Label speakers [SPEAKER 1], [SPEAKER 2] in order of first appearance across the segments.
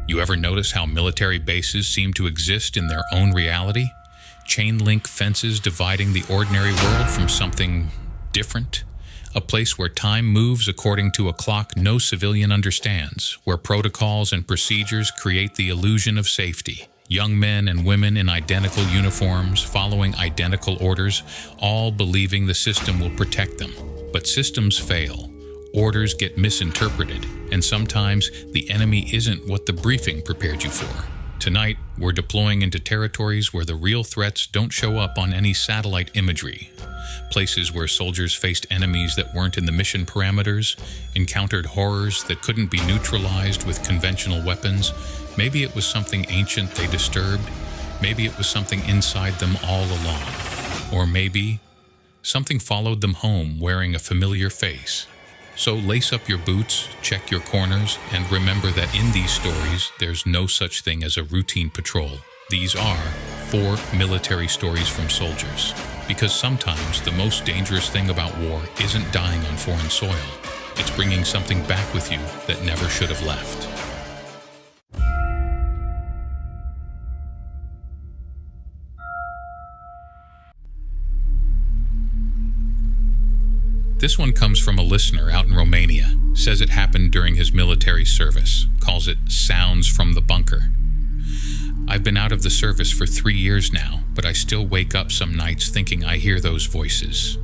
[SPEAKER 1] You ever notice how military bases seem to exist in their own reality? Chain link fences dividing the ordinary world from something different? A place where time moves according to a clock no civilian understands, where protocols and procedures create the illusion of safety. Young men and women in identical uniforms, following identical orders, all believing the system will protect them. But systems fail. Orders get misinterpreted, and sometimes the enemy isn't what the briefing prepared you for. Tonight, we're deploying into territories where the real threats don't show up on any satellite imagery. Places where soldiers faced enemies that weren't in the mission parameters, encountered horrors that couldn't be neutralized with conventional weapons. Maybe it was something ancient they disturbed. Maybe it was something inside them all along. Or maybe something followed them home wearing a familiar face. So lace up your boots, check your corners, and remember that in these stories, there's no such thing as a routine patrol. These are 4 military stories from soldiers. Because sometimes the most dangerous thing about war isn't dying on foreign soil. It's bringing something back with you that never should have left. This one comes from a listener out in Romania. Says it happened during his military service. Calls it sounds from the bunker. I've been out of the service for 3 years now, but I still wake up some nights thinking I hear those voices.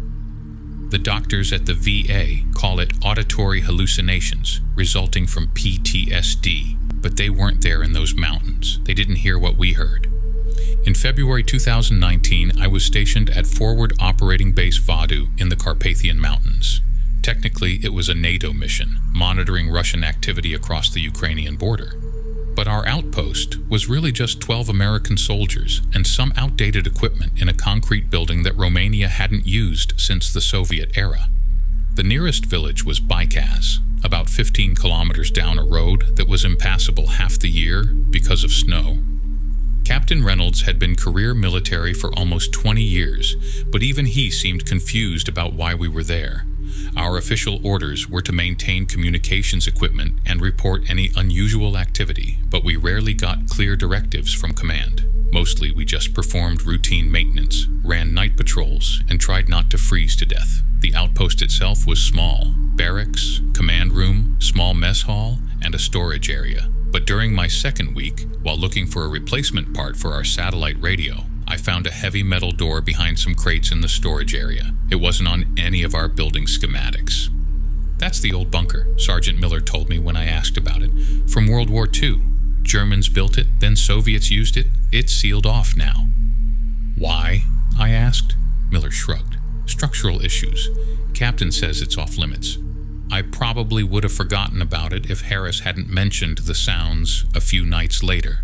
[SPEAKER 1] The doctors at the VA call it auditory hallucinations, resulting from PTSD, but they weren't there in those mountains. They didn't hear what we heard. In February 2019, I was stationed at Forward Operating Base Vadu in the Carpathian Mountains. Technically, it was a NATO mission, monitoring Russian activity across the Ukrainian border. But our outpost was really just 12 American soldiers and some outdated equipment in a concrete building that Romania hadn't used since the Soviet era. The nearest village was Baikaz, about 15 kilometers down a road that was impassable half the year because of snow. Captain Reynolds had been career military for almost 20 years, but even he seemed confused about why we were there. Our official orders were to maintain communications equipment and report any unusual activity, but we rarely got clear directives from command. Mostly we just performed routine maintenance, ran night patrols, and tried not to freeze to death. The outpost itself was small: barracks, command room, small mess hall, and a storage area. But during my second week, while looking for a replacement part for our satellite radio, I found a heavy metal door behind some crates in the storage area. It wasn't on any of our building schematics. That's the old bunker, Sergeant Miller told me when I asked about it. From World War II. Germans built it, then Soviets used it. It's sealed off now. Why? I asked. Miller shrugged. Structural issues. Captain says it's off limits. I probably would have forgotten about it if Harris hadn't mentioned the sounds a few nights later.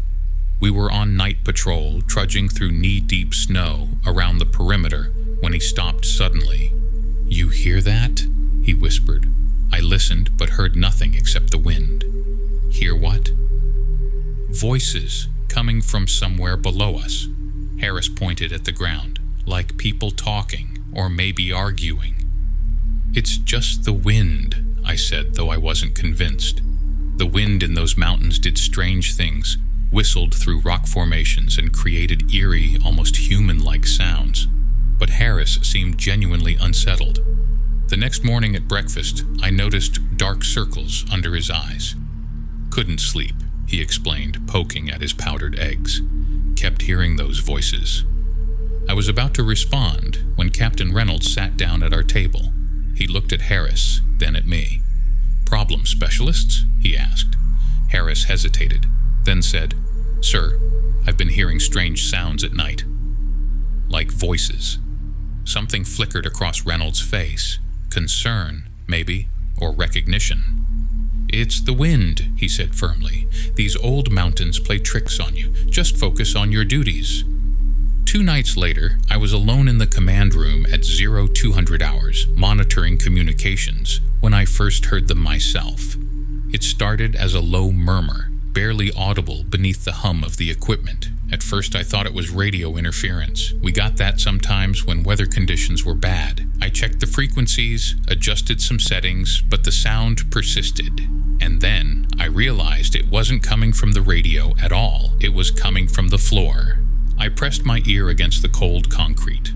[SPEAKER 1] We were on night patrol, trudging through knee-deep snow around the perimeter, when he stopped suddenly. "You hear that?" he whispered. I listened, but heard nothing except the wind. Hear what? Voices coming from somewhere below us. Harris pointed at the ground, like people talking, or maybe arguing. "It's just the wind," I said, though I wasn't convinced. The wind in those mountains did strange things, whistled through rock formations and created eerie, almost human-like sounds. But Harris seemed genuinely unsettled. The next morning at breakfast, I noticed dark circles under his eyes. "Couldn't sleep," he explained, poking at his powdered eggs. "Kept hearing those voices." I was about to respond when Captain Reynolds sat down at our table. He looked at Harris, then at me. "Problem specialists?" he asked. Harris hesitated, then said, "Sir, I've been hearing strange sounds at night. Like voices." Something flickered across Reynolds' face. Concern, maybe, or recognition. "It's the wind," he said firmly. "These old mountains play tricks on you. Just focus on your duties." 2 nights later, I was alone in the command room at 0200 hours, monitoring communications, when I first heard them myself. It started as a low murmur, barely audible beneath the hum of the equipment. At first I thought it was radio interference. We got that sometimes when weather conditions were bad. I checked the frequencies, adjusted some settings, but the sound persisted. And then I realized it wasn't coming from the radio at all. It was coming from the floor. I pressed my ear against the cold concrete.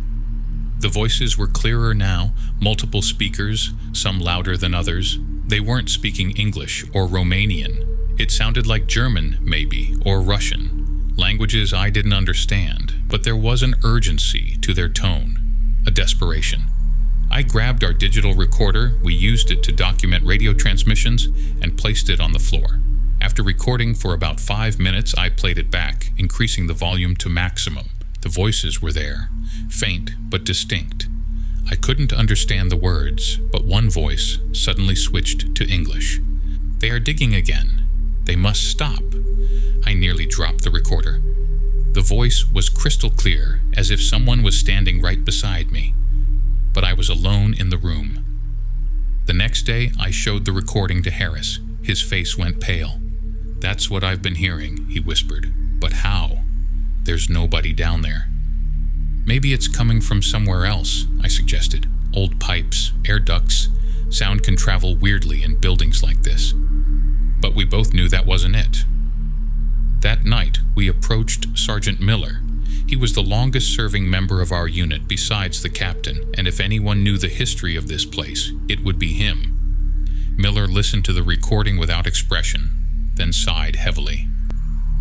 [SPEAKER 1] The voices were clearer now, multiple speakers, some louder than others. They weren't speaking English or Romanian. It sounded like German, maybe, or Russian. Languages I didn't understand, but there was an urgency to their tone, a desperation. I grabbed our digital recorder, we used it to document radio transmissions, and placed it on the floor. After recording for about 5 minutes, I played it back, increasing the volume to maximum. The voices were there, faint but distinct. I couldn't understand the words, but one voice suddenly switched to English. "They are digging again. They must stop." I nearly dropped the recorder. The voice was crystal clear, as if someone was standing right beside me. But I was alone in the room. The next day, I showed the recording to Harris. His face went pale. "That's what I've been hearing," he whispered. "But how? There's nobody down there." "Maybe it's coming from somewhere else," I suggested. "Old pipes, air ducts. Sound can travel weirdly in buildings like this." But we both knew that wasn't it. That night, we approached Sergeant Miller. He was the longest-serving member of our unit besides the captain, and if anyone knew the history of this place, it would be him. Miller listened to the recording without expression, then sighed heavily.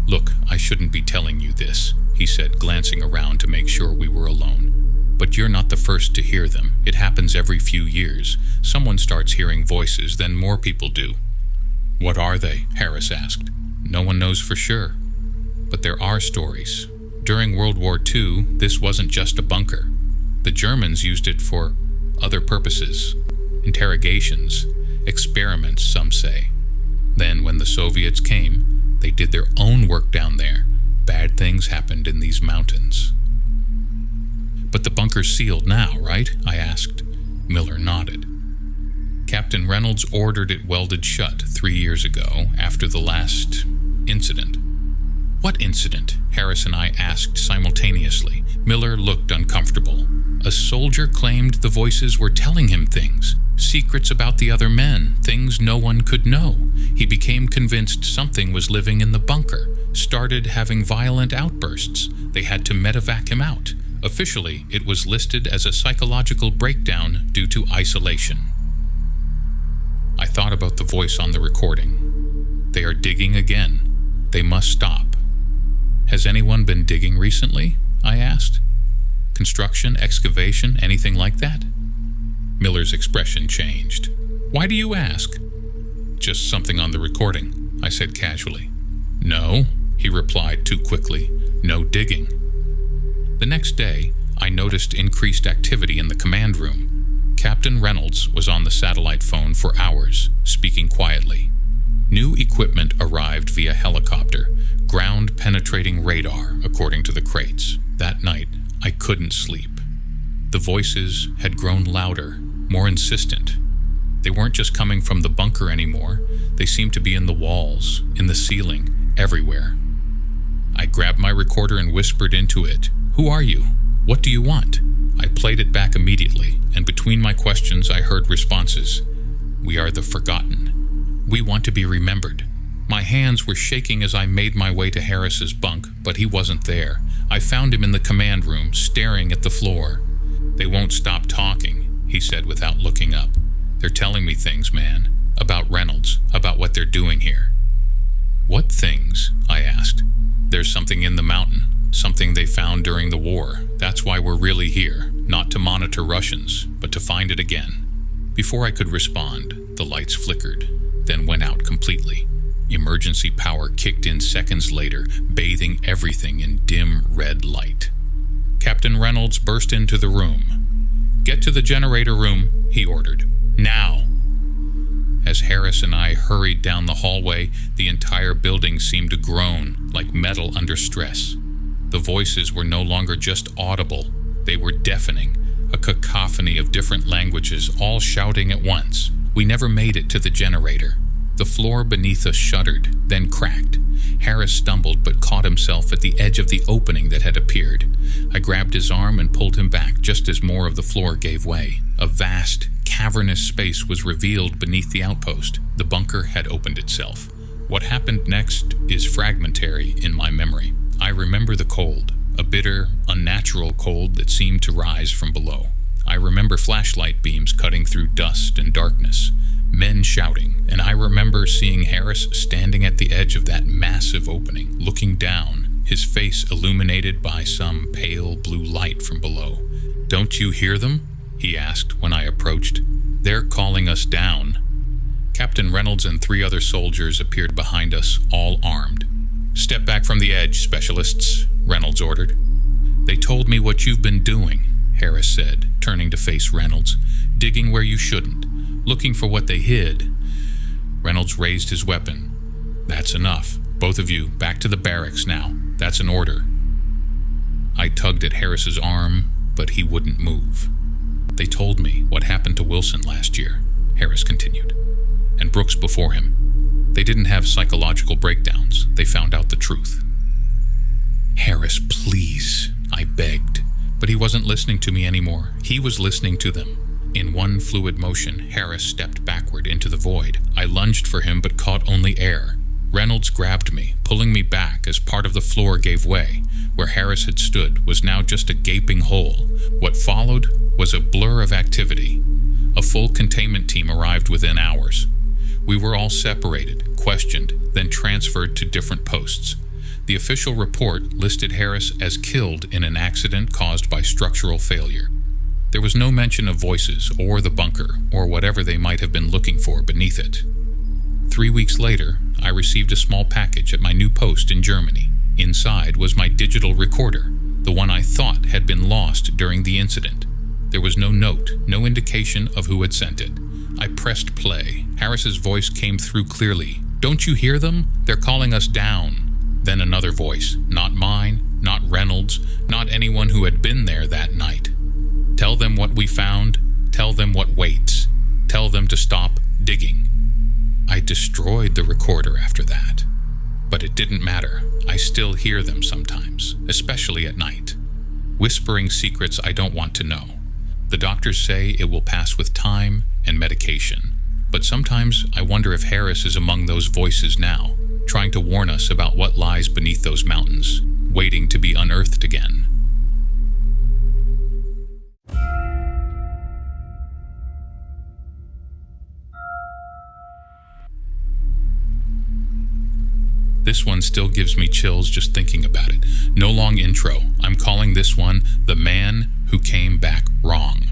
[SPEAKER 1] "Look, I shouldn't be telling you this," he said, glancing around to make sure we were alone. "But you're not the first to hear them. It happens every few years. Someone starts hearing voices, then more people do." "What are they?" Harris asked. "No one knows for sure. But there are stories. During World War II, this wasn't just a bunker. The Germans used it for other purposes. Interrogations, experiments, some say. Then when the Soviets came, they did their own work down there. Bad things happened in these mountains." "But the bunker's sealed now, right?" I asked. Miller nodded. "Captain Reynolds ordered it welded shut 3 years ago, after the last incident." "What incident?" Harris and I asked simultaneously. Miller looked uncomfortable. "A soldier claimed the voices were telling him things, secrets about the other men, things no one could know. He became convinced something was living in the bunker, started having violent outbursts. They had to medevac him out. Officially, it was listed as a psychological breakdown due to isolation." I thought about the voice on the recording. "They are digging again. They must stop." "Has anyone been digging recently?" I asked. "Construction, excavation, anything like that?" Miller's expression changed. "Why do you ask?" "Just something on the recording," I said casually. "No," he replied too quickly. "No digging." The next day, I noticed increased activity in the command room. Captain Reynolds was on the satellite phone for hours, speaking quietly. New equipment arrived via helicopter, ground-penetrating radar, according to the crates. That night, I couldn't sleep. The voices had grown louder, more insistent. They weren't just coming from the bunker anymore. They seemed to be in the walls, in the ceiling, everywhere. I grabbed my recorder and whispered into it, "Who are you? What do you want?" I played it back immediately, and between my questions I heard responses. "We are the forgotten. We want to be remembered." My hands were shaking as I made my way to Harris's bunk, but he wasn't there. I found him in the command room, staring at the floor. "They won't stop talking," he said without looking up. "They're telling me things, man. About Reynolds, about what they're doing here." "What things?" I asked. "There's something in the mountain, something they found during the war. That's why we're really here, not to monitor Russians, but to find it again." Before I could respond, the lights flickered, then went out completely. Emergency power kicked in seconds later, bathing everything in dim red light. Captain Reynolds burst into the room. "Get to the generator room," he ordered. "Now!" As Harris and I hurried down the hallway, the entire building seemed to groan, like metal under stress. The voices were no longer just audible, they were deafening, a cacophony of different languages all shouting at once. We never made it to the generator. The floor beneath us shuddered, then cracked. Harris stumbled but caught himself at the edge of the opening that had appeared. I grabbed his arm and pulled him back just as more of the floor gave way. A vast, cavernous space was revealed beneath the outpost. The bunker had opened itself. What happened next is fragmentary in my memory. I remember the cold, a bitter, unnatural cold that seemed to rise from below. I remember flashlight beams cutting through dust and darkness, men shouting, and I remember seeing Harris standing at the edge of that massive opening, looking down, his face illuminated by some pale blue light from below. "Don't you hear them?" he asked when I approached. "They're calling us down." Captain Reynolds and 3 other soldiers appeared behind us, all armed. "Step back from the edge, specialists," Reynolds ordered. "They told me what you've been doing," Harris said, turning to face Reynolds. "Digging where you shouldn't, looking for what they hid." Reynolds raised his weapon. "That's enough. Both of you, back to the barracks now. That's an order." I tugged at Harris's arm, but he wouldn't move. "They told me what happened to Wilson last year," Harris continued, "and Brooks before him. They didn't have psychological breakdowns. They found out the truth." "Harris, please," I begged. But he wasn't listening to me anymore. He was listening to them. In one fluid motion, Harris stepped backward into the void. I lunged for him but caught only air. Reynolds grabbed me, pulling me back as part of the floor gave way. Where Harris had stood was now just a gaping hole. What followed was a blur of activity. A full containment team arrived within hours. We were all separated, questioned, then transferred to different posts. The official report listed Harris as killed in an accident caused by structural failure. There was no mention of voices or the bunker or whatever they might have been looking for beneath it. 3 weeks later, I received a small package at my new post in Germany. Inside was my digital recorder, the one I thought had been lost during the incident. There was no note, no indication of who had sent it. I pressed play. Harris's voice came through clearly. "Don't you hear them? They're calling us down." Then another voice, not mine, not Reynolds, not anyone who had been there that night. "Tell them what we found. Tell them what waits. Tell them to stop digging." I destroyed the recorder after that. But it didn't matter. I still hear them sometimes, especially at night. Whispering secrets I don't want to know. The doctors say it will pass with time and medication. But sometimes I wonder if Harris is among those voices now, trying to warn us about what lies beneath those mountains, waiting to be unearthed again. This one still gives me chills just thinking about it. No long intro. I'm calling this one The Man Who Came Back Wrong.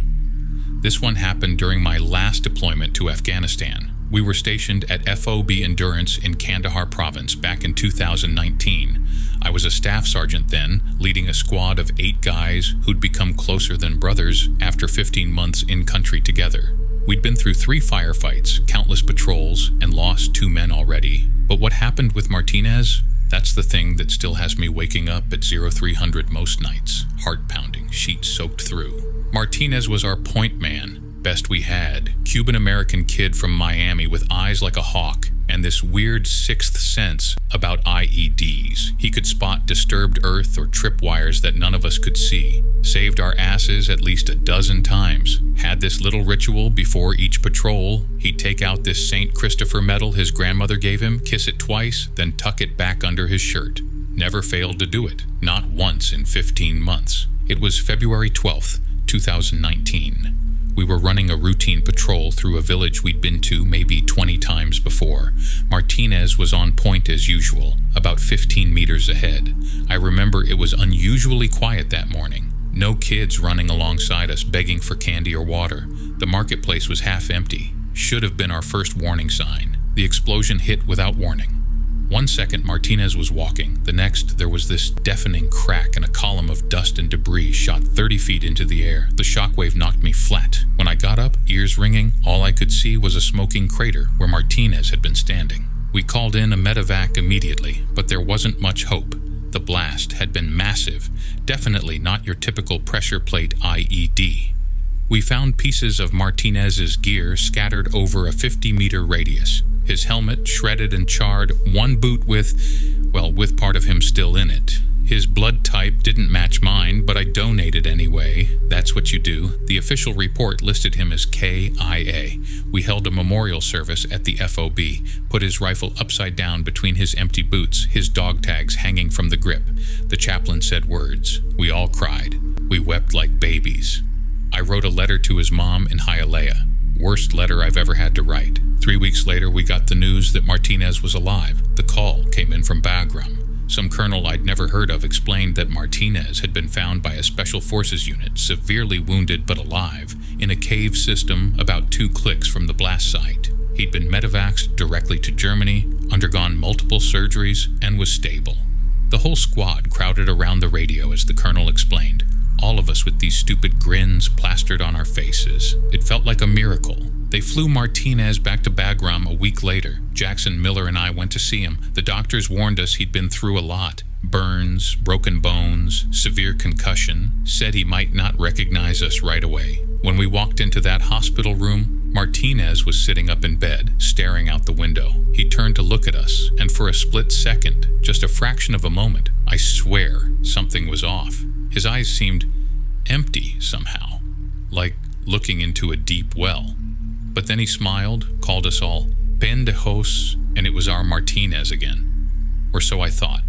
[SPEAKER 1] This one happened during my last deployment to Afghanistan. We were stationed at FOB Endurance in Kandahar province back in 2019. I was a staff sergeant then, leading a squad of 8 guys who'd become closer than brothers after 15 months in country together. We'd been through 3 firefights, countless patrols, and lost 2 men already. But what happened with Martinez? That's the thing that still has me waking up at 0300 most nights, heart pounding, sheets soaked through. Martinez was our point man, best we had, Cuban-American kid from Miami with eyes like a hawk and this weird sixth sense about IEDs. He could spot disturbed earth or tripwires that none of us could see. Saved our asses at least a dozen times. Had this little ritual before each patrol. He'd take out this St. Christopher medal his grandmother gave him, kiss it twice, then tuck it back under his shirt. Never failed to do it. Not once in 15 months. It was February 12th, 2019. We were running a routine patrol through a village we'd been to maybe 20 times before. Martinez was on point as usual, about 15 meters ahead. I remember it was unusually quiet that morning. No kids running alongside us begging for candy or water. The marketplace was half empty. Should have been our first warning sign. The explosion hit without warning. 1 second Martinez was walking. The next, there was this deafening crack and a column of dust and debris shot 30 feet into the air. The shockwave knocked me flat. When I got up, ears ringing, all I could see was a smoking crater where Martinez had been standing. We called in a medevac immediately, but there wasn't much hope. The blast had been massive, definitely not your typical pressure plate IED. We found pieces of Martinez's gear scattered over a 50-meter radius. His helmet shredded and charred, one boot with part of him still in it. His blood type didn't match mine, but I donated anyway. That's what you do. The official report listed him as KIA. We held a memorial service at the FOB, put his rifle upside down between his empty boots, his dog tags hanging from the grip. The chaplain said words. We all cried. We wept like babies. I wrote a letter to his mom in Hialeah. Worst letter I've ever had to write. 3 weeks later, we got the news that Martinez was alive. The call came in from Bagram. Some colonel I'd never heard of explained that Martinez had been found by a special forces unit, severely wounded but alive, in a cave system about 2 clicks from the blast site. He'd been medevaxed directly to Germany, undergone multiple surgeries, and was stable. The whole squad crowded around the radio as the colonel explained. All of us with these stupid grins plastered on our faces. It felt like a miracle. They flew Martinez back to Bagram a week later. Jackson, Miller, and I went to see him. The doctors warned us he'd been through a lot. Burns, broken bones, severe concussion. Said he might not recognize us right away. When we walked into that hospital room, Martinez was sitting up in bed, staring out the window. He turned to look at us, and for a split second, just a fraction of a moment, I swear something was off. His eyes seemed empty somehow, like looking into a deep well. But then he smiled, called us all pendejos, and it was our Martinez again. Or so I thought.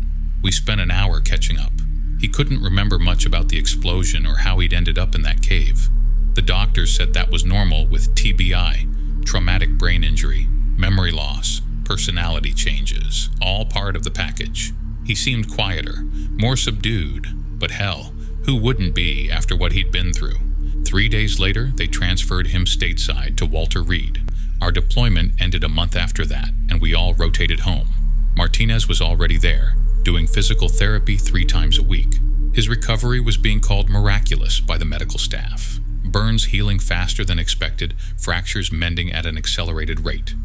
[SPEAKER 1] We spent an hour catching up. He couldn't remember much about the explosion or how he'd ended up in that cave. The doctors said that was normal with TBI, traumatic brain injury, memory loss, personality changes, all part of the package. He seemed quieter, more subdued, but hell, who wouldn't be after what he'd been through? 3 days later, they transferred him stateside to Walter Reed. Our deployment ended a month after that, and we all rotated home. Martinez was already there, doing physical therapy 3 times a week. His recovery was being called miraculous by the medical staff. Burns healing faster than expected, fractures mending at an accelerated rate.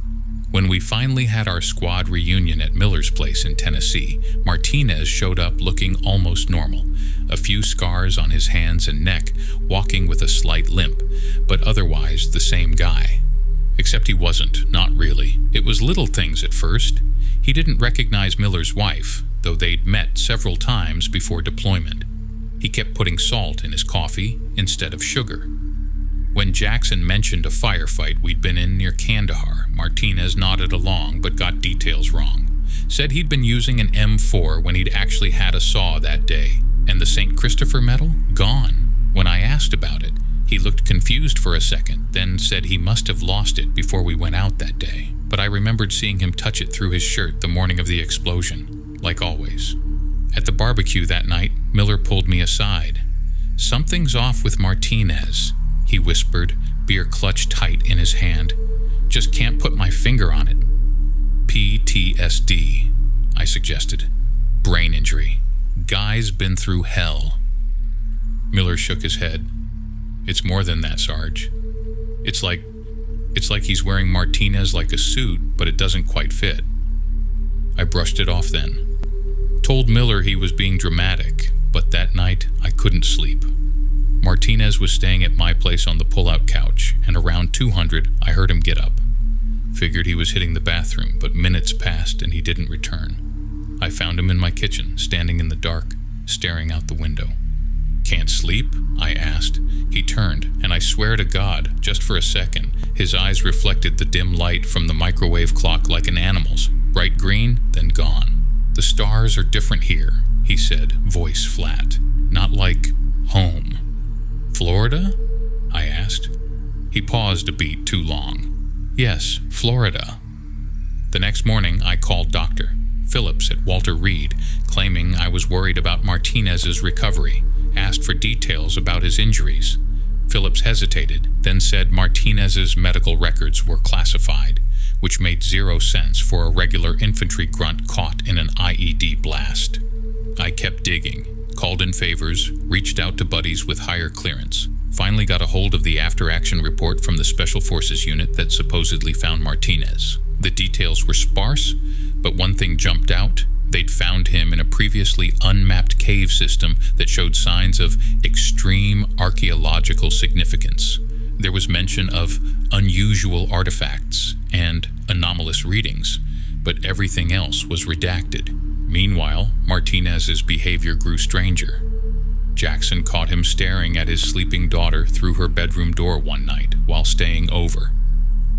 [SPEAKER 1] When we finally had our squad reunion at Miller's place in Tennessee, Martinez showed up looking almost normal. A few scars on his hands and neck, walking with a slight limp, but otherwise the same guy. Except he wasn't, not really. It was little things at first. He didn't recognize Miller's wife, though they'd met several times before deployment. He kept putting salt in his coffee instead of sugar. When Jackson mentioned a firefight we'd been in near Kandahar, Martinez nodded along but got details wrong. Said he'd been using an M4 when he'd actually had a saw that day, and the St. Christopher medal? Gone. When I asked about it, he looked confused for a second, then said he must have lost it before we went out that day. But I remembered seeing him touch it through his shirt the morning of the explosion, like always. At the barbecue that night, Miller pulled me aside. "Something's off with Martinez," he whispered, beer clutched tight in his hand. "Just can't put my finger on it." "PTSD," I suggested. "Brain injury. Guy's been through hell." Miller shook his head. "It's more than that, Sarge. It's like he's wearing Martinez like a suit, but it doesn't quite fit." I brushed it off then. Told Miller he was being dramatic, but that night I couldn't sleep. Martinez was staying at my place on the pull-out couch, and around 200 I heard him get up. Figured he was hitting the bathroom, but minutes passed and he didn't return. I found him in my kitchen, standing in the dark, staring out the window. "Can't sleep?" I asked. He turned, and I swear to God, just for a second, his eyes reflected the dim light from the microwave clock like an animal's, bright green, then gone. "The stars are different here," he said, voice flat. "Not like home." "Florida?" I asked. He paused a beat too long. "Yes, Florida." The next morning, I called Dr. Phillips at Walter Reed, claiming I was worried about Martinez's recovery, asked for details about his injuries. Phillips hesitated, then said Martinez's medical records were classified, which made 0 sense for a regular infantry grunt caught in an IED blast. I kept digging, called in favors, reached out to buddies with higher clearance, finally got a hold of the after-action report from the Special Forces unit that supposedly found Martinez. The details were sparse, but one thing jumped out. They'd found him in a previously unmapped cave system that showed signs of extreme archaeological significance. There was mention of unusual artifacts, and anomalous readings, but everything else was redacted. Meanwhile, Martinez's behavior grew stranger. Jackson caught him staring at his sleeping daughter through her bedroom door one night while staying over.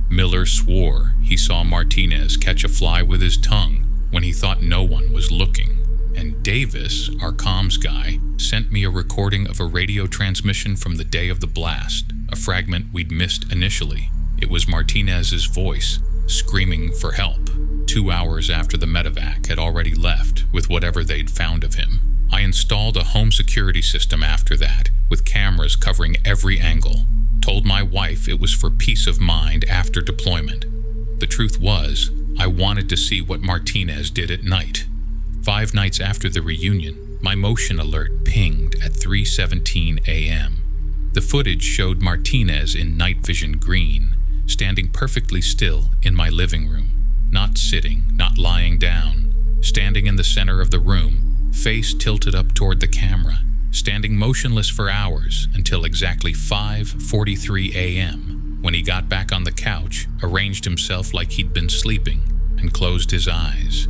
[SPEAKER 1] Miller swore he saw Martinez catch a fly with his tongue when he thought no one was looking. And Davis, our comms guy, sent me a recording of a radio transmission from the day of the blast, a fragment we'd missed initially. It was Martinez's voice, screaming for help, 2 hours after the medevac had already left with whatever they'd found of him. I installed a home security system after that, with cameras covering every angle. Told my wife it was for peace of mind after deployment. The truth was, I wanted to see what Martinez did at night. 5 nights after the reunion, my motion alert pinged at 3:17 a.m. The footage showed Martinez in night vision green, standing perfectly still in my living room. Not sitting, not lying down. Standing in the center of the room, face tilted up toward the camera, standing motionless for hours until exactly 5:43 a.m. when he got back on the couch, arranged himself like he'd been sleeping, and closed his eyes.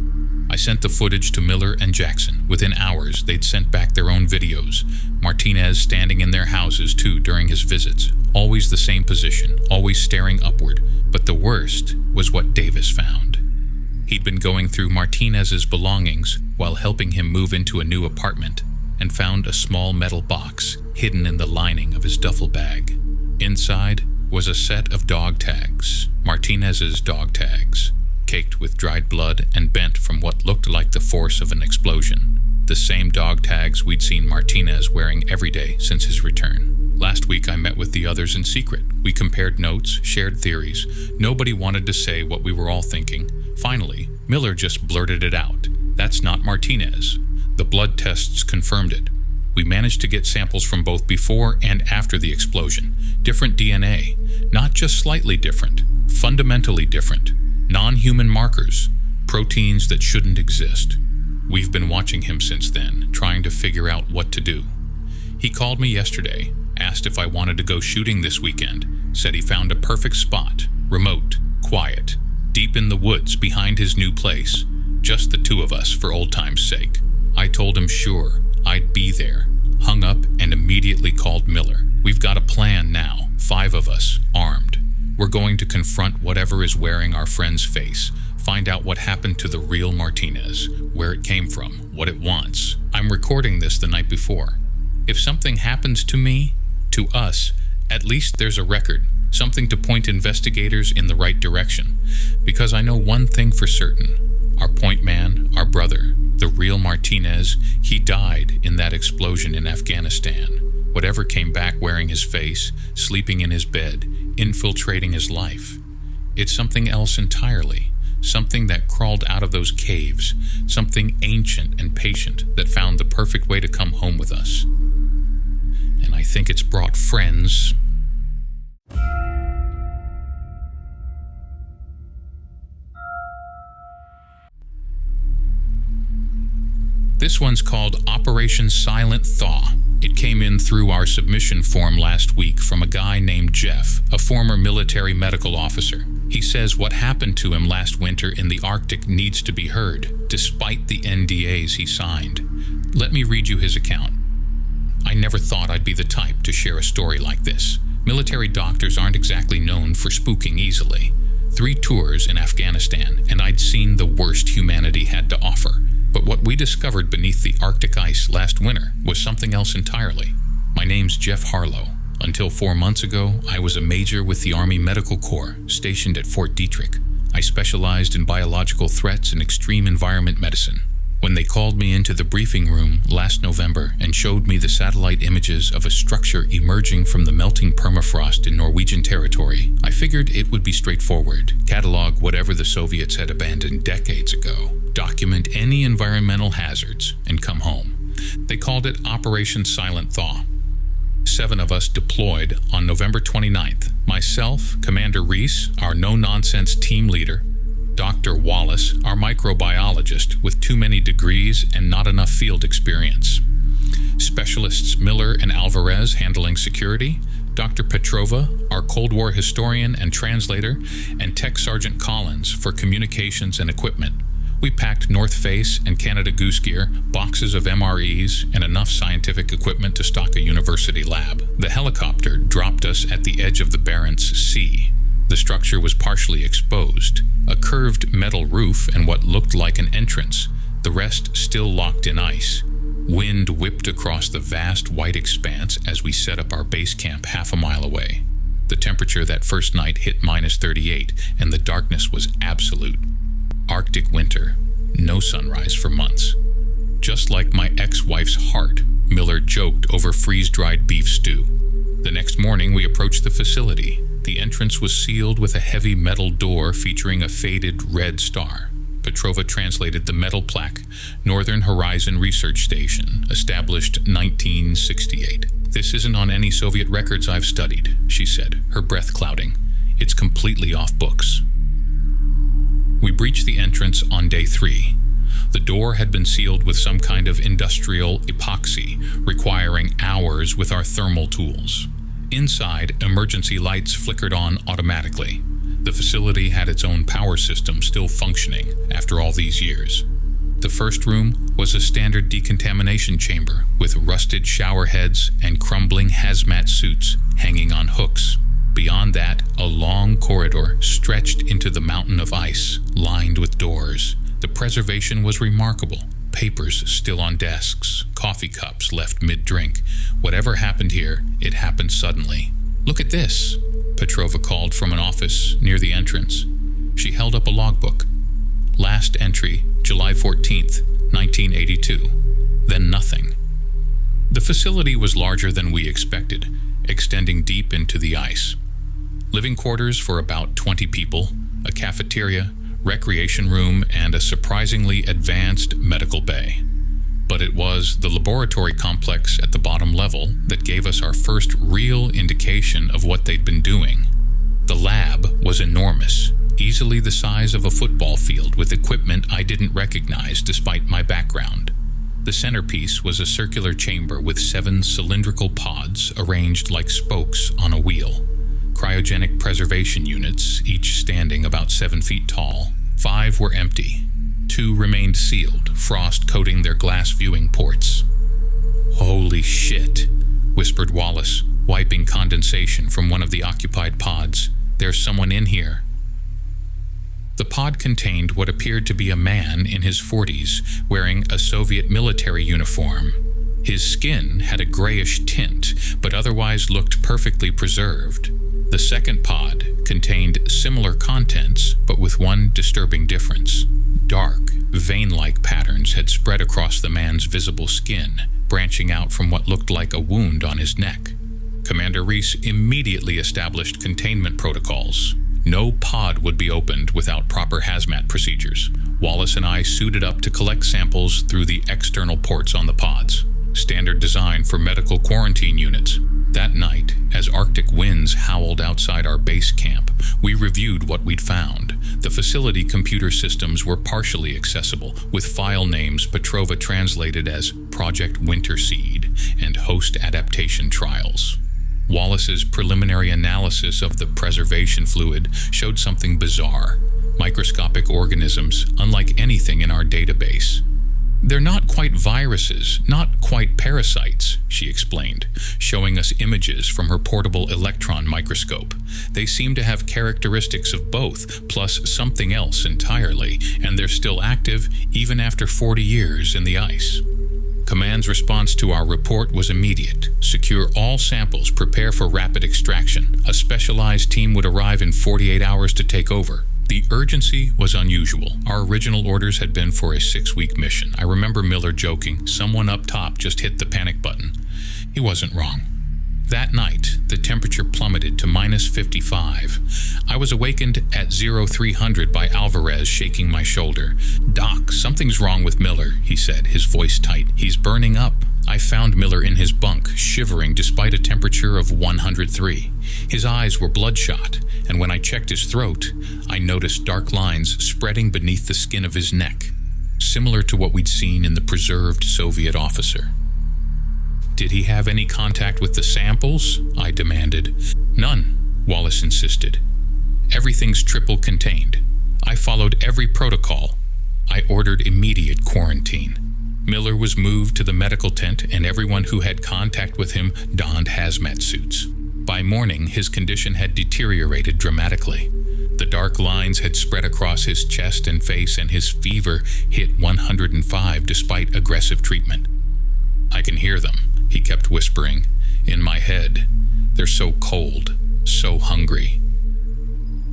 [SPEAKER 1] I sent the footage to Miller and Jackson. Within hours, they'd sent back their own videos. Martinez standing in their houses, too, during his visits. Always the same position, always staring upward. But the worst was what Davis found. He'd been going through Martinez's belongings while helping him move into a new apartment and found a small metal box hidden in the lining of his duffel bag. Inside was a set of dog tags, Martinez's dog tags, caked with dried blood and bent from what looked like the force of an explosion. The same dog tags we'd seen Martinez wearing every day since his return. Last week I met with the others in secret. We compared notes, shared theories. Nobody wanted to say what we were all thinking. Finally, Miller just blurted it out. That's not Martinez. The blood tests confirmed it. We managed to get samples from both before and after the explosion. Different DNA. Not just slightly different. Fundamentally different. Non-human markers, proteins that shouldn't exist. We've been watching him since then, trying to figure out what to do. He called me yesterday, asked if I wanted to go shooting this weekend, said he found a perfect spot, remote, quiet, deep in the woods behind his new place, just the two of us for old time's sake. I told him sure, I'd be there, hung up and immediately called Miller. We've got a plan now, 5 of us, armed. We're going to confront whatever is wearing our friend's face, find out what happened to the real Martinez, where it came from, what it wants. I'm recording this the night before. If something happens to me, to us, at least there's a record, something to point investigators in the right direction. Because I know one thing for certain. Our point man, our brother, the real Martinez, he died in that explosion in Afghanistan. Whatever came back wearing his face, sleeping in his bed, infiltrating his life. It's something else entirely, something that crawled out of those caves, something ancient and patient that found the perfect way to come home with us. And I think it's brought friends. This one's called Operation Silent Thaw. It came in through our submission form last week from a guy named Jeff, a former military medical officer. He says what happened to him last winter in the Arctic needs to be heard, despite the NDAs he signed. Let me read you his account. I never thought I'd be the type to share a story like this. Military doctors aren't exactly known for spooking easily. 3 tours in Afghanistan, and I'd seen the worst humanity had to offer. But what we discovered beneath the Arctic ice last winter was something else entirely. My name's Jeff Harlow. Until 4 months ago, I was a major with the Army Medical Corps, stationed at Fort Detrick. I specialized in biological threats and extreme environment medicine. When they called me into the briefing room last November and showed me the satellite images of a structure emerging from the melting permafrost in Norwegian territory, I figured it would be straightforward. Catalog whatever the Soviets had abandoned decades ago, document any environmental hazards, and come home. They called it Operation Silent Thaw. 7 of us deployed on November 29th. Myself, Commander Reese, our no-nonsense team leader, Dr. Wallace, our microbiologist with too many degrees and not enough field experience. Specialists Miller and Alvarez handling security, Dr. Petrova, our Cold War historian and translator, and Tech Sergeant Collins for communications and equipment. We packed North Face and Canada Goose gear, boxes of MREs, and enough scientific equipment to stock a university lab. The helicopter dropped us at the edge of the Barents Sea. The structure was partially exposed, a curved metal roof and what looked like an entrance, the rest still locked in ice. Wind whipped across the vast white expanse as we set up our base camp half a mile away. The temperature that first night hit -38, and the darkness was absolute. Arctic winter, no sunrise for months. Just like my ex-wife's heart, Miller joked over freeze-dried beef stew. The next morning we approached the facility. The entrance was sealed with a heavy metal door featuring a faded red star. Petrova translated the metal plaque, Northern Horizon Research Station, established 1968. "This isn't on any Soviet records I've studied," she said, her breath clouding. "It's completely off books." We breached the entrance on day 3. The door had been sealed with some kind of industrial epoxy, requiring hours with our thermal tools. Inside, emergency lights flickered on automatically. The facility had its own power system still functioning after all these years. The first room was a standard decontamination chamber with rusted shower heads and crumbling hazmat suits hanging on hooks. Beyond that, a long corridor stretched into the mountain of ice, lined with doors. The preservation was remarkable. Papers still on desks, coffee cups left mid-drink. Whatever happened here, it happened suddenly. "Look at this," Petrova called from an office near the entrance. She held up a logbook. Last entry, July 14th, 1982. Then nothing. The facility was larger than we expected, extending deep into the ice. Living quarters for about 20 people, a cafeteria, recreation room, and a surprisingly advanced medical bay. But it was the laboratory complex at the bottom level that gave us our first real indication of what they'd been doing. The lab was enormous, easily the size of a football field with equipment I didn't recognize despite my background. The centerpiece was a circular chamber with 7 cylindrical pods arranged like spokes on a wheel. Cryogenic preservation units, each standing about 7 feet tall. 5 were empty. 2 remained sealed, frost coating their glass viewing ports. "Holy shit," whispered Wallace, wiping condensation from one of the occupied pods. "There's someone in here." The pod contained what appeared to be a man in his 40s, wearing a Soviet military uniform. His skin had a grayish tint, but otherwise looked perfectly preserved. The second pod contained similar contents, but with one disturbing difference. Dark, vein-like patterns had spread across the man's visible skin, branching out from what looked like a wound on his neck. Commander Reese immediately established containment protocols. No pod would be opened without proper hazmat procedures. Wallace and I suited up to collect samples through the external ports on the pods. Standard design for medical quarantine units. That night, as Arctic winds howled outside our base camp, we reviewed what we'd found. The facility computer systems were partially accessible, with file names Petrova translated as Project Winterseed and Host Adaptation Trials. Wallace's preliminary analysis of the preservation fluid showed something bizarre. Microscopic organisms, unlike anything in our database. "They're not quite viruses, not quite parasites," she explained, showing us images from her portable electron microscope. "They seem to have characteristics of both, plus something else entirely, and they're still active even after 40 years in the ice." Command's response to our report was immediate. "Secure all samples, prepare for rapid extraction. A specialized team would arrive in 48 hours to take over." The urgency was unusual. Our original orders had been for a 6-week mission. I remember Miller joking, "Someone up top just hit the panic button." He wasn't wrong. That night, the temperature plummeted to -55. I was awakened at 0300 by Alvarez shaking my shoulder. "Doc, something's wrong with Miller," he said, his voice tight. "He's burning up." I found Miller in his bunk, shivering despite a temperature of 103. His eyes were bloodshot, and when I checked his throat, I noticed dark lines spreading beneath the skin of his neck, similar to what we'd seen in the preserved Soviet officer. Did he have any contact with the samples? I demanded. None, Wallace insisted. Everything's triple contained. I followed every protocol. I ordered immediate quarantine. Miller was moved to the medical tent, and everyone who had contact with him donned hazmat suits. By morning, his condition had deteriorated dramatically. The dark lines had spread across his chest and face, and his fever hit 105 despite aggressive treatment. I can hear them, he kept whispering. In my head, they're so cold, so hungry.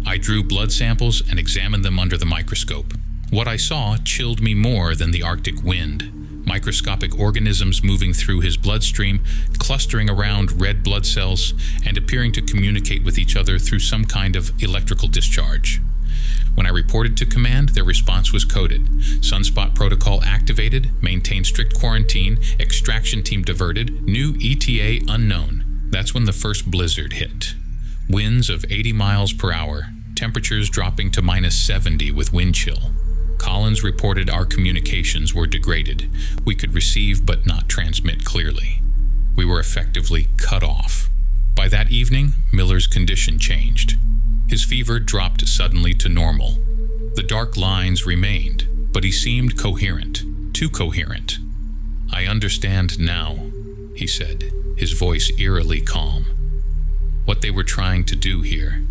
[SPEAKER 1] I drew blood samples and examined them under the microscope. What I saw chilled me more than the Arctic wind. Microscopic organisms moving through his bloodstream, clustering around red blood cells, and appearing to communicate with each other through some kind of electrical discharge. When I reported to command, their response was coded. Sunspot protocol activated, maintain strict quarantine, extraction team diverted, new ETA unknown. That's when the first blizzard hit. Winds of 80 miles per hour, temperatures dropping to -70 with wind chill. Collins reported our communications were degraded. We could receive but not transmit clearly. We were effectively cut off. By that evening, Miller's condition changed. His fever dropped suddenly to normal. The dark lines remained, but he seemed coherent, too coherent. I understand now, he said, his voice eerily calm. What they were trying to do here.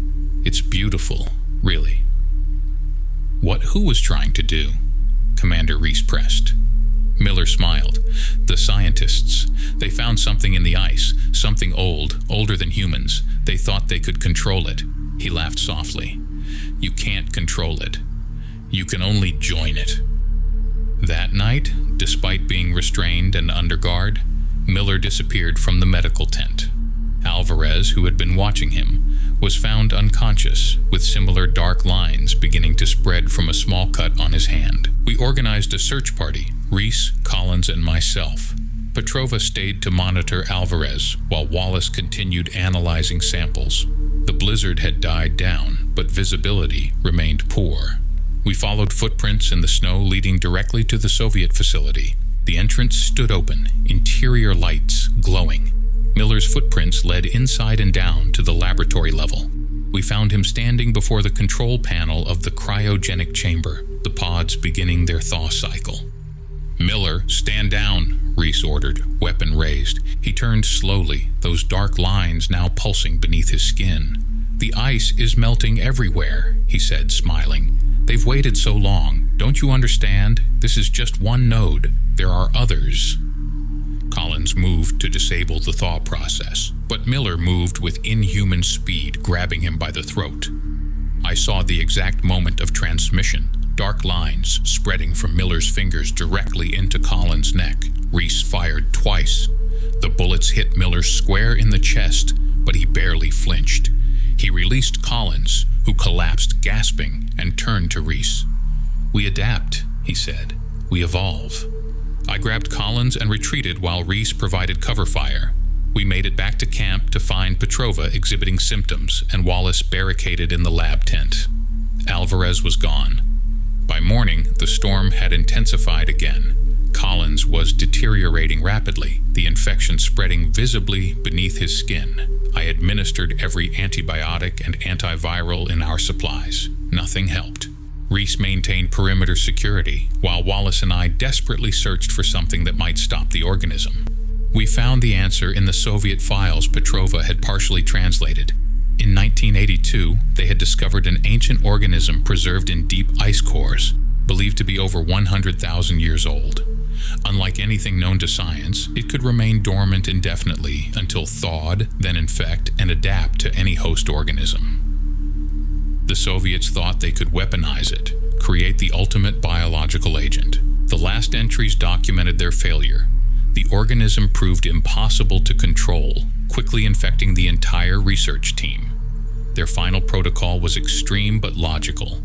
[SPEAKER 1] It's beautiful, really. Who was trying to do? Commander Reese pressed. Miller smiled. The scientists. They found something in the ice, something old, older than humans. They thought they could control it. He laughed softly. You can't control it. You can only join it. That night, despite being restrained and under guard, Miller disappeared from the medical tent. Alvarez, who had been watching him, was found unconscious, with similar dark lines beginning to spread from a small cut on his hand. We organized a search party, Reese, Collins, and myself. Petrova stayed to monitor Alvarez, while Wallace continued analyzing samples. The blizzard had died down, but visibility remained poor. We followed footprints in the snow leading directly to the Soviet facility. The entrance stood open, interior lights glowing. Miller's footprints led inside and down to the laboratory level. We found him standing before the control panel of the cryogenic chamber, the pods beginning their thaw cycle. Miller, stand down, Reese ordered, weapon raised. He turned slowly, those dark lines now pulsing beneath his skin. The ice is melting everywhere, he said, smiling. They've waited so long. Don't you understand? This is just one node. There are others. Collins moved to disable the thaw process, but Miller moved with inhuman speed, grabbing him by the throat. I saw the exact moment of transmission, dark lines spreading from Miller's fingers directly into Collins' neck. Reese fired twice. The bullets hit Miller square in the chest, but he barely flinched. He released Collins, who collapsed gasping, and turned to Reese. We adapt, he said. We evolve. I grabbed Collins and retreated while Reese provided cover fire. We made it back to camp to find Petrova exhibiting symptoms and Wallace barricaded in the lab tent. Alvarez was gone. By morning, the storm had intensified again. Collins was deteriorating rapidly, the infection spreading visibly beneath his skin. I administered every antibiotic and antiviral in our supplies. Nothing helped. Reese maintained perimeter security, while Wallace and I desperately searched for something that might stop the organism. We found the answer in the Soviet files Petrova had partially translated. In 1982, they had discovered an ancient organism preserved in deep ice cores, believed to be over 100,000 years old. Unlike anything known to science, it could remain dormant indefinitely until thawed, then infect and adapt to any host organism. The Soviets thought they could weaponize it, create the ultimate biological agent. The last entries documented their failure. The organism proved impossible to control, quickly infecting the entire research team. Their final protocol was extreme but logical.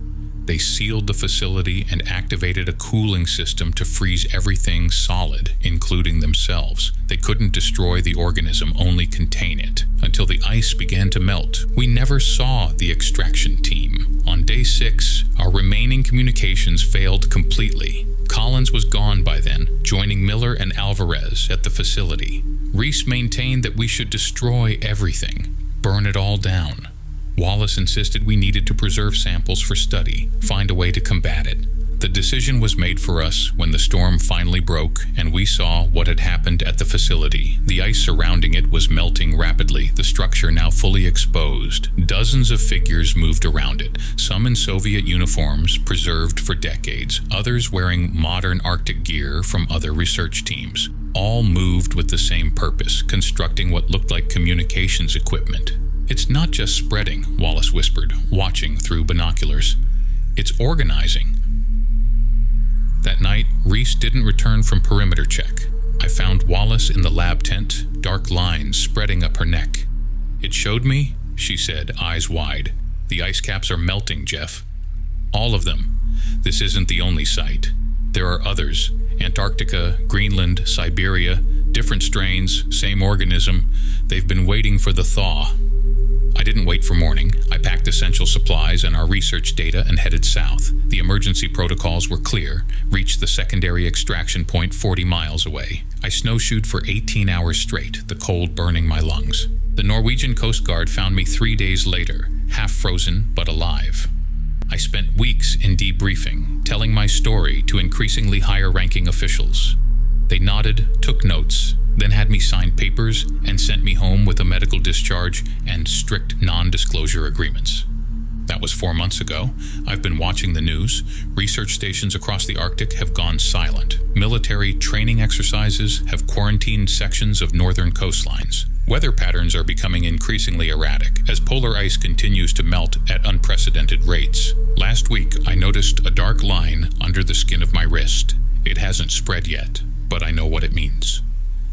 [SPEAKER 1] They sealed the facility and activated a cooling system to freeze everything solid, including themselves. They couldn't destroy the organism, only contain it, until the ice began to melt. We never saw the extraction team. On day 6, our remaining communications failed completely. Collins was gone by then, joining Miller and Alvarez at the facility. Reese maintained that we should destroy everything, burn it all down. Wallace insisted we needed to preserve samples for study, find a way to combat it. The decision was made for us when the storm finally broke and we saw what had happened at the facility. The ice surrounding it was melting rapidly, the structure now fully exposed. Dozens of figures moved around it, some in Soviet uniforms preserved for decades, others wearing modern Arctic gear from other research teams. All moved with the same purpose, constructing what looked like communications equipment. "It's not just spreading," Wallace whispered, watching through binoculars. "It's organizing." That night, Reese didn't return from perimeter check. I found Wallace in the lab tent, dark lines spreading up her neck. "It showed me," she said, eyes wide. "The ice caps are melting, Jeff. All of them. This isn't the only site. There are others. Antarctica, Greenland, Siberia, different strains, same organism. They've been waiting for the thaw." I didn't wait for morning. I packed essential supplies and our research data and headed south. The emergency protocols were clear. Reached the secondary extraction point 40 miles away. I snowshoed for 18 hours straight, the cold burning my lungs. The Norwegian Coast Guard found me 3 days later, half frozen but alive. I spent weeks in debriefing, telling my story to increasingly higher-ranking officials. They nodded, took notes, then had me sign papers and sent me home with a medical discharge and strict non-disclosure agreements. That was 4 months ago. I've been watching the news. Research stations across the Arctic have gone silent. Military training exercises have quarantined sections of northern coastlines. Weather patterns are becoming increasingly erratic as polar ice continues to melt at unprecedented rates. Last week, I noticed a dark line under the skin of my wrist. It hasn't spread yet, but I know what it means.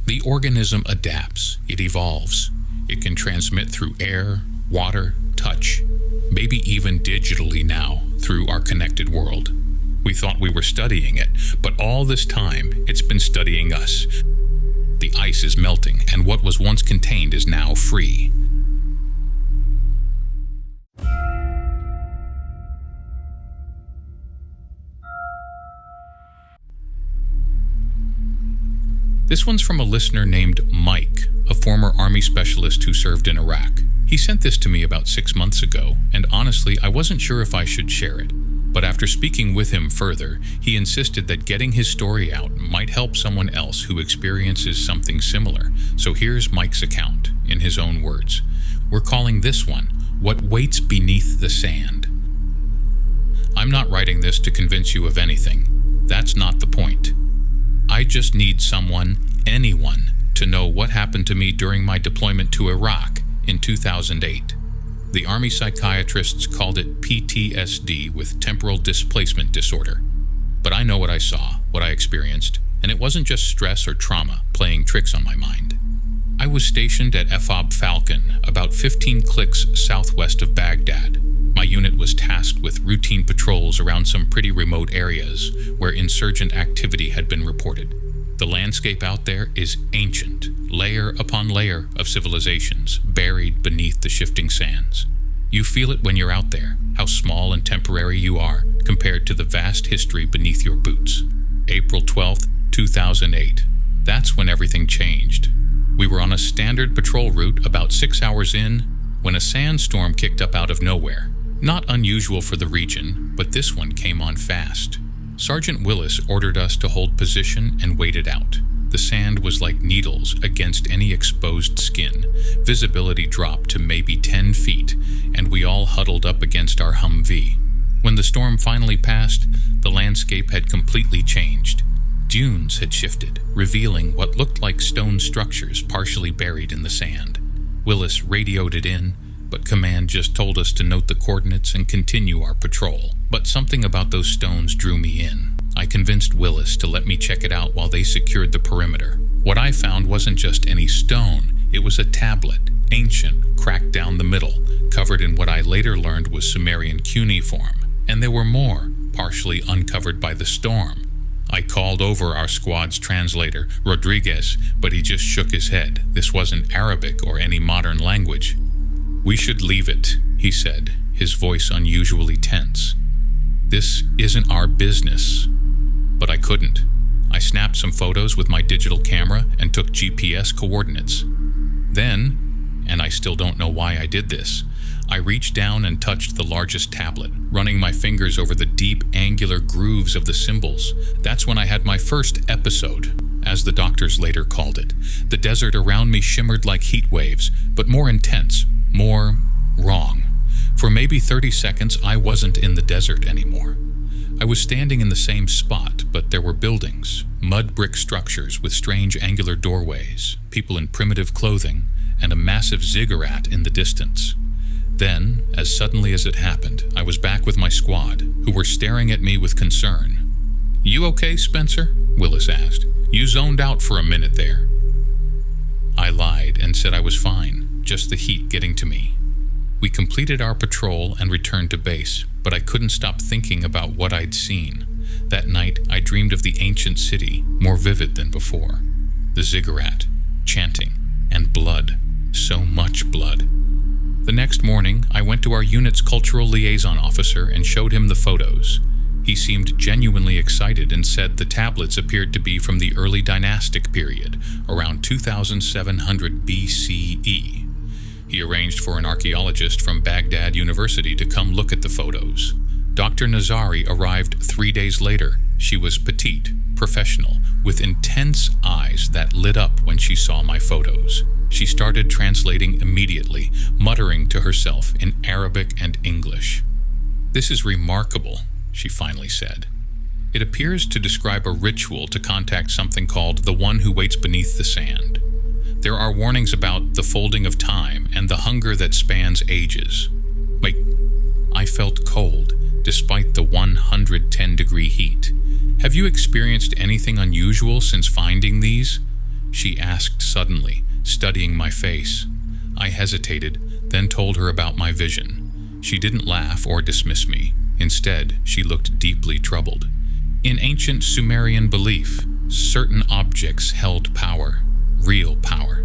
[SPEAKER 1] The organism adapts, it evolves. It can transmit through air, water, touch, maybe even digitally now through our connected world. We thought we were studying it, but all this time it's been studying us. The ice is melting, and what was once contained is now free. This one's from a listener named Mike, a former Army specialist who served in Iraq. He sent this to me about 6 months ago, and honestly, I wasn't sure if I should share it. But after speaking with him further, he insisted that getting his story out might help someone else who experiences something similar. So here's Mike's account, in his own words. We're calling this one, "What Waits Beneath the Sand." I'm not writing this to convince you of anything. That's not the point. I just need someone, anyone, to know what happened to me during my deployment to Iraq in 2008. The Army psychiatrists called it PTSD with temporal displacement disorder. But I know what I saw, what I experienced, and it wasn't just stress or trauma playing tricks on my mind. I was stationed at FOB Falcon, about 15 clicks southwest of Baghdad. My unit was tasked with routine patrols around some pretty remote areas where insurgent activity had been reported. The landscape out there is ancient, layer upon layer of civilizations buried beneath the shifting sands. You feel it when you're out there, how small and temporary you are compared to the vast history beneath your boots. April 12th, 2008. That's when everything changed. We were on a standard patrol route about 6 hours in when a sandstorm kicked up out of nowhere. Not unusual for the region, but this one came on fast. Sergeant Willis ordered us to hold position and wait it out. The sand was like needles against any exposed skin. Visibility dropped to maybe 10 feet, and we all huddled up against our Humvee. When the storm finally passed, the landscape had completely changed. Dunes had shifted, revealing what looked like stone structures partially buried in the sand. Willis radioed it in, but command just told us to note the coordinates and continue our patrol. But something about those stones drew me in. I convinced Willis to let me check it out while they secured the perimeter. What I found wasn't just any stone, it was a tablet, ancient, cracked down the middle, covered in what I later learned was Sumerian cuneiform. And there were more, partially uncovered by the storm. I called over our squad's translator, Rodriguez, but he just shook his head. This wasn't Arabic or any modern language. "We should leave it," he said, his voice unusually tense. "This isn't our business." but I couldn't. I snapped some photos with my digital camera and took GPS coordinates. Then, and I still don't know why I did this, I reached down and touched the largest tablet, running my fingers over the deep, angular grooves of the symbols. That's when I had my first episode, as the doctors later called it. The desert around me shimmered like heat waves, but more intense, more wrong. For maybe 30 seconds, I wasn't in the desert anymore. I was standing in the same spot, but there were buildings, mud brick structures with strange angular doorways, people in primitive clothing, and a massive ziggurat in the distance. Then, as suddenly as it happened, I was back with my squad, who were staring at me with concern. "You okay, Spencer?" Willis asked. "You zoned out for a minute there." I lied and said I was fine, just the heat getting to me. We completed our patrol and returned to base, but I couldn't stop thinking about what I'd seen. That night, I dreamed of the ancient city, more vivid than before. The ziggurat, chanting, and blood. So much blood. The next morning, I went to our unit's cultural liaison officer and showed him the photos. He seemed genuinely excited and said the tablets appeared to be from the early dynastic period, around 2700 BCE. He arranged for an archaeologist from Baghdad University to come look at the photos. Dr. Nazari arrived 3 days later. She was petite, professional, with intense eyes that lit up when she saw my photos. She started translating immediately, muttering to herself in Arabic and English. "This is remarkable," she finally said. "It appears to describe a ritual to contact something called the one who waits beneath the sand. There are warnings about the folding of time and the hunger that spans ages." Wait, I felt cold, despite the 110-degree heat. "Have you experienced anything unusual since finding these?" she asked suddenly, studying my face. I hesitated, then told her about my vision. She didn't laugh or dismiss me. Instead, she looked deeply troubled. In ancient Sumerian belief, certain objects held power, real power.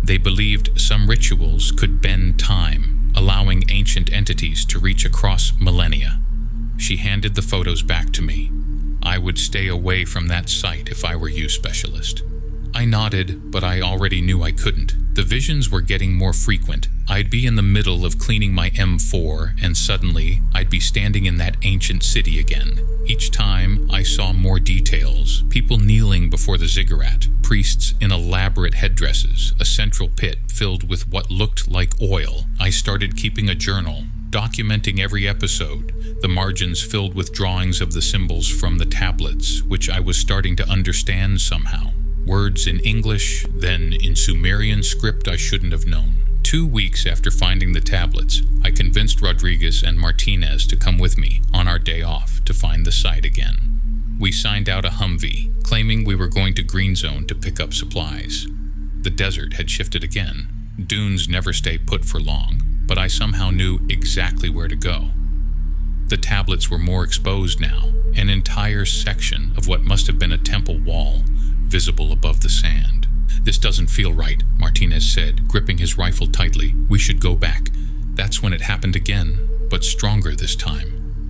[SPEAKER 1] They believed some rituals could bend time, allowing ancient entities to reach across millennia. She handed the photos back to me. "I would stay away from that site if I were you, specialist." I nodded, but I already knew I couldn't. The visions were getting more frequent. I'd be in the middle of cleaning my M4, and suddenly I'd be standing in that ancient city again. Each time I saw more details, people kneeling before the ziggurat, priests in elaborate headdresses, a central pit filled with what looked like oil. I started keeping a journal, documenting every episode, the margins filled with drawings of the symbols from the tablets, which I was starting to understand somehow. Words in English, then in Sumerian script I shouldn't have known. 2 weeks after finding the tablets, I convinced Rodriguez and Martinez to come with me on our day off to find the site again. We signed out a Humvee, claiming we were going to Green Zone to pick up supplies. The desert had shifted again. Dunes never stay put for long, but I somehow knew exactly where to go. The tablets were more exposed now, an entire section of what must have been a temple wall, visible above the sand. "This doesn't feel right," Martinez said, gripping his rifle tightly. "We should go back." That's when it happened again, but stronger this time.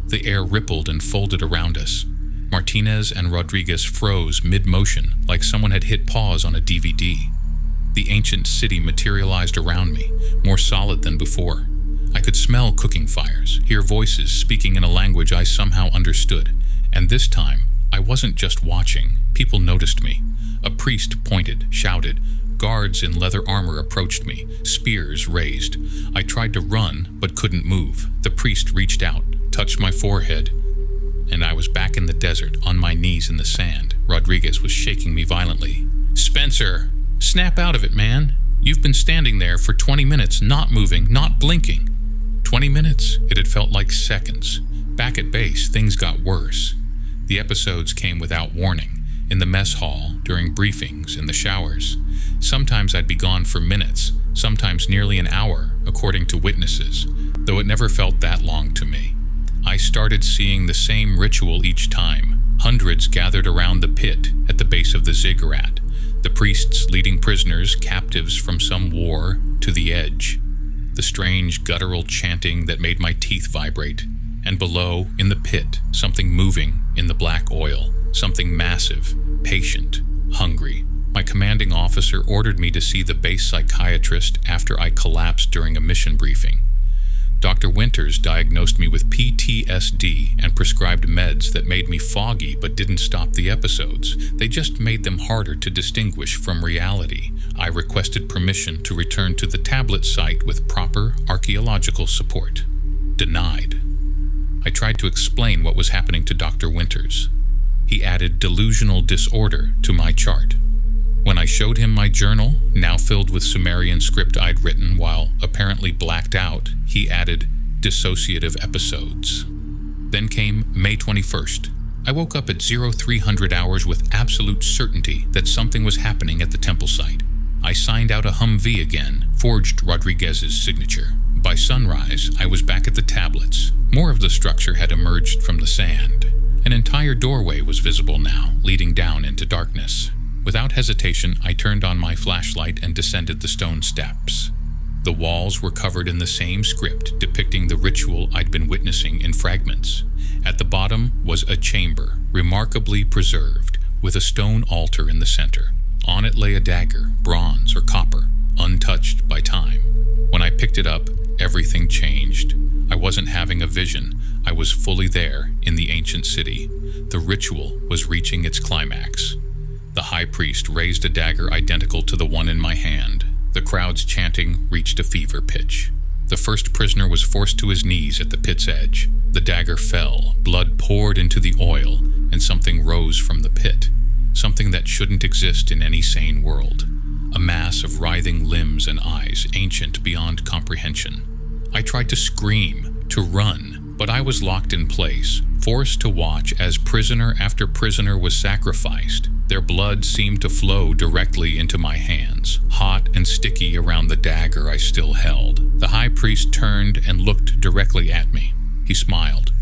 [SPEAKER 1] The air rippled and folded around us. Martinez and Rodriguez froze mid-motion, like someone had hit pause on a DVD. The ancient city materialized around me, more solid than before. I could smell cooking fires, hear voices speaking in a language I somehow understood. And this time, I wasn't just watching. People noticed me. A priest pointed, shouted. Guards in leather armor approached me, spears raised. I tried to run, but couldn't move. The priest reached out, touched my forehead, and I was back in the desert, on my knees in the sand. Rodriguez was shaking me violently. "Spencer, snap out of it, man. You've been standing there for 20 minutes, not moving, not blinking." 20 minutes? It had felt like seconds. Back at base, things got worse. The episodes came without warning, in the mess hall, during briefings, in the showers. Sometimes I'd be gone for minutes, sometimes nearly an hour, according to witnesses, though it never felt that long to me. I started seeing the same ritual each time. Hundreds gathered around the pit at the base of the ziggurat, the priests leading prisoners, captives from some war, to the edge. The strange guttural chanting that made my teeth vibrate. And below, in the pit, something moving in the black oil. something massive, patient, hungry. My commanding officer ordered me to see the base psychiatrist after I collapsed during a mission briefing. Dr. Winters diagnosed me with PTSD and prescribed meds that made me foggy but didn't stop the episodes. They just made them harder to distinguish from reality. I requested permission to return to the tablet site with proper archaeological support. Denied. I tried to explain what was happening to Dr. Winters. He added delusional disorder to my chart. When I showed him my journal, now filled with Sumerian script I'd written while apparently blacked out, he added dissociative episodes. Then came May 21st. I woke up at 0300 hours with absolute certainty that something was happening at the temple site. I signed out a Humvee again, forged Rodriguez's signature. By sunrise, I was back at the tablets. More of the structure had emerged from the sand. An entire doorway was visible now, leading down into darkness. Without hesitation, I turned on my flashlight and descended the stone steps. The walls were covered in the same script depicting the ritual I'd been witnessing in fragments. At the bottom was a chamber, remarkably preserved, with a stone altar in the center. On it lay a dagger, bronze or copper, untouched by time. When I picked it up, everything changed. I wasn't having a vision. I was fully there in the ancient city. The ritual was reaching its climax. The high priest raised a dagger identical to the one in my hand. The crowd's chanting reached a fever pitch. The first prisoner was forced to his knees at the pit's edge. The dagger fell, blood poured into the oil, and something rose from the pit. Something that shouldn't exist in any sane world. A mass of writhing limbs and eyes, ancient beyond comprehension. I tried to scream, to run, but I was locked in place, forced to watch as prisoner after prisoner was sacrificed. Their blood seemed to flow directly into my hands, hot and sticky around the dagger I still held. The high priest turned and looked directly at me. He smiled.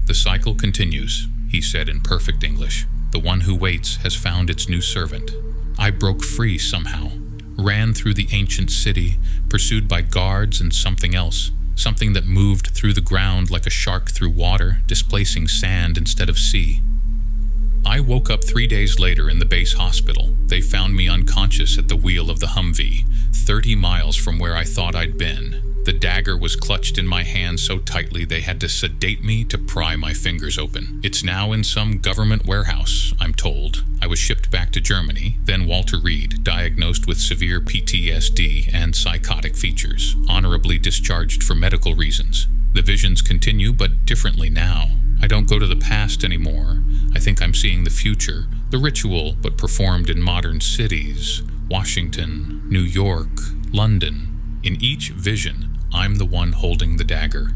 [SPEAKER 1] "The cycle continues," he said in perfect English. "The one who waits has found its new servant." I broke free somehow, ran through the ancient city, pursued by guards and something else. Something that moved through the ground like a shark through water, displacing sand instead of sea. I woke up 3 days later in the base hospital. They found me unconscious at the wheel of the Humvee, 30 miles from where I thought I'd been. The dagger was clutched in my hand so tightly they had to sedate me to pry my fingers open. It's now in some government warehouse, I'm told. I was shipped back to Germany, then Walter Reed, diagnosed with severe PTSD and psychotic features, honorably discharged for medical reasons. The visions continue, but differently now. I don't go to the past anymore. I think I'm seeing the future, the ritual, but performed in modern cities. Washington, New York, London. In each vision, I'm the one holding the dagger.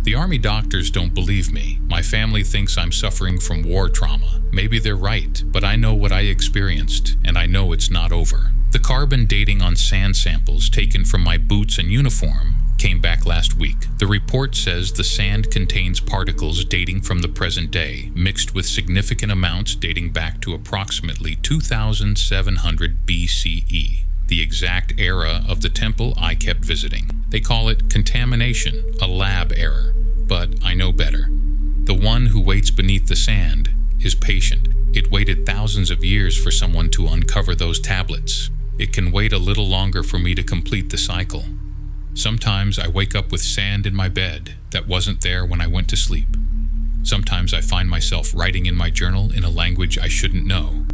[SPEAKER 1] The army doctors don't believe me. My family thinks I'm suffering from war trauma. Maybe they're right, but I know what I experienced, and I know it's not over. The carbon dating on sand samples taken from my boots and uniform came back last week. The report says the sand contains particles dating from the present day, mixed with significant amounts dating back to approximately 2700 BCE, the exact era of the temple I kept visiting. They call it contamination, a lab error, but I know better. The one who waits beneath the sand is patient. It waited thousands of years for someone to uncover those tablets. It can wait a little longer for me to complete the cycle. Sometimes I wake up with sand in my bed that wasn't there when I went to sleep. Sometimes I find myself writing in my journal in a language I shouldn't know.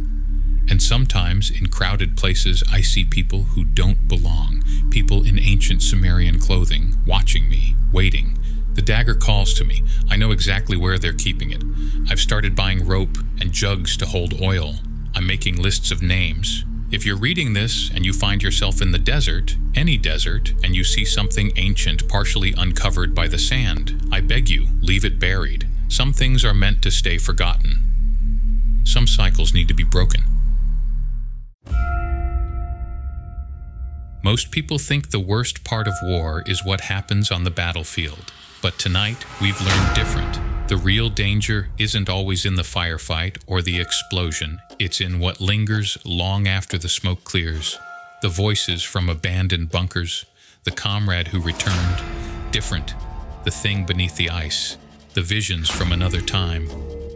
[SPEAKER 1] And sometimes in crowded places I see people who don't belong, people in ancient Sumerian clothing, watching me, waiting. The dagger calls to me. I know exactly where they're keeping it. I've started buying rope and jugs to hold oil. I'm making lists of names. If you're reading this and you find yourself in the desert, any desert, and you see something ancient partially uncovered by the sand, I beg you, leave it buried. Some things are meant to stay forgotten. Some cycles need to be broken. Most people think the worst part of war is what happens on the battlefield. But tonight, we've learned different. The real danger isn't always in the firefight or the explosion. It's in what lingers long after the smoke clears. The voices from abandoned bunkers, the comrade who returned, different, the thing beneath the ice, the visions from another time.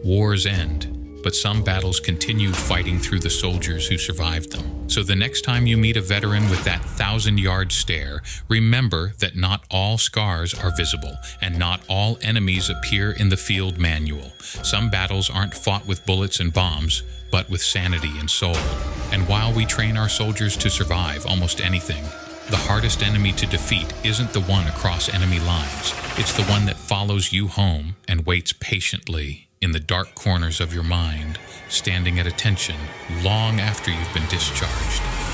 [SPEAKER 1] Wars end, but some battles continue fighting through the soldiers who survived them. So the next time you meet a veteran with that 1,000-yard stare, remember that not all scars are visible, and not all enemies appear in the field manual. Some battles aren't fought with bullets and bombs, but with sanity and soul. And while we train our soldiers to survive almost anything, the hardest enemy to defeat isn't the one across enemy lines. It's the one that follows you home and waits patiently in the dark corners of your mind, standing at attention long after you've been discharged.